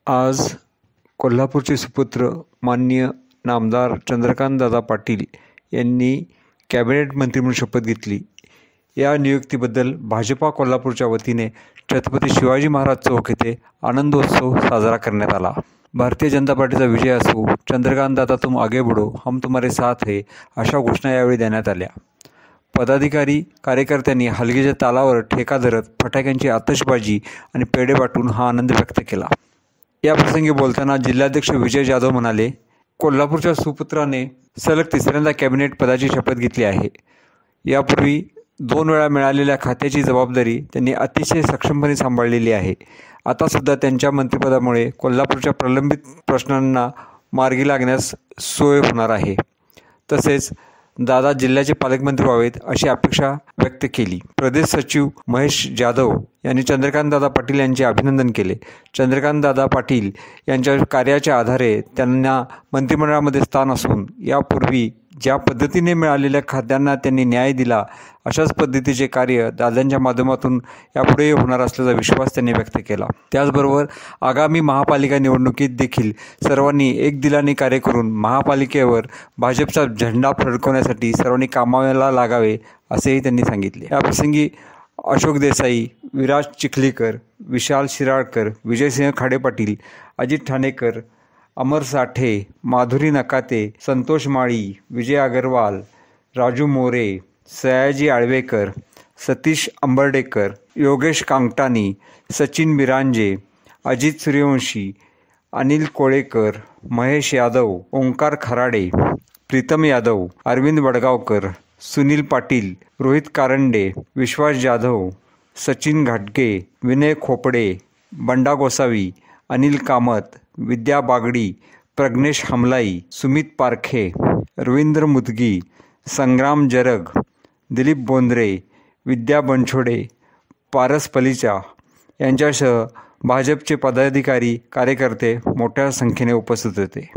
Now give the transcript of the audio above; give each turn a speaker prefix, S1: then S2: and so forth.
S1: आज कोल्हापूरचे सुपुत्र माननीय नामदार चंद्रकांतदादा पाटील यांनी कॅबिनेट मंत्री म्हणून शपथ घेतली. या नियुक्तीबद्दल भाजपा कोल्हापूरच्या वतीने छत्रपती शिवाजी महाराज चौक येथे आनंदोत्सव साजरा करण्यात आला. भारतीय जनता पार्टीचा विजय असो, चंद्रकांतदादा तुम आगे बढ़ो, हम तुम्हारे साथ है, अशा घोषणा यावेळी देण्यात आल्या. पदाधिकारी कार्यकर्त्यांनी हलगीच्या तालावर ठेका धरत फटाक्यांची आतषबाजी आणि पेढे वाटून हा आनंद व्यक्त केला. या प्रसंगी बोलताना जिल्हाध्यक्ष विजय जाधव म्हणाले, कोल्हापूरच्या सुपुत्राने सलग तिसऱ्यांदा कॅबिनेट पदाची शपथ घेतली आहे. यापूर्वी 2 वेळा मिळालेल्या खात्याची जबाबदारी त्यांनी अतिशय सक्षमपणे सांभाळलेली आहे. आता सुद्धा त्यांच्या मंत्रिपदामुळे कोल्हापूरच्या प्रलंबित प्रश्नांना मार्गी लागण्यास सोय होणार आहे. तसेच दादा जिल्ह्याचे पालकमंत्री व्हावेत अशी अपेक्षा व्यक्त केली. प्रदेश सचिव महेश जाधव यांनी चंद्रकांतदादा पाटील यांचे अभिनंदन केले. चंद्रकांतदादा पाटील यांच्या कार्याच्या आधारे त्यांना मंत्रिमंडळामध्ये स्थान असून यापूर्वी ज्या पद्धतीने मिळालेल्या खात्यांना त्यांनी न्याय दिला, अशाच पद्धतीचे कार्य दादांच्या माध्यमातून यापुढे होणार असल्याचा विश्वास त्यांनी व्यक्त केला. त्याचबरोबर आगामी महापालिका निवडणुकीत देखील सर्वांनी एक दिलाने कार्य करून महापालिकेवर भाजपचा झेंडा फडकवण्यासाठी सर्वांनी कामाला लागावे असेही त्यांनी सांगितले. याप्रसंगी अशोक देसाई, विराज चिखलीकर, विशाल शिराळकर, विजयसिंह खाडे पाटील, अजित ठाणेकर, अमर साठे, माधुरी नकाते, संतोष माळी, विजय अग्रवाल, राजू मोरे, सयाजी आळवेकर, सतीश अंबर्डेकर, योगेश कांगटानी, सचिन बिरांजे, अजित सूर्यवंशी, अनिल कोळेकर, महेश यादव, ओंकार खराडे, प्रीतम यादव, अरविंद वडगावकर, सुनील पाटील, रोहित कारंडे, विश्वास जाधव, सचिन घाटगे, विनय खोपडे, बंडा गोसावी, अनिल कामत, विद्या बागडी, प्रज्ञेश हमलाई, सुमित पारखे, रवींद्र मुदगी, संग्राम जरग, दिलीप बोंद्रे, विद्या बनछोडे, पारस पलिचा यांच्यासह भाजपचे पदाधिकारी कार्यकर्ते मोठ्या संख्येने उपस्थित होते.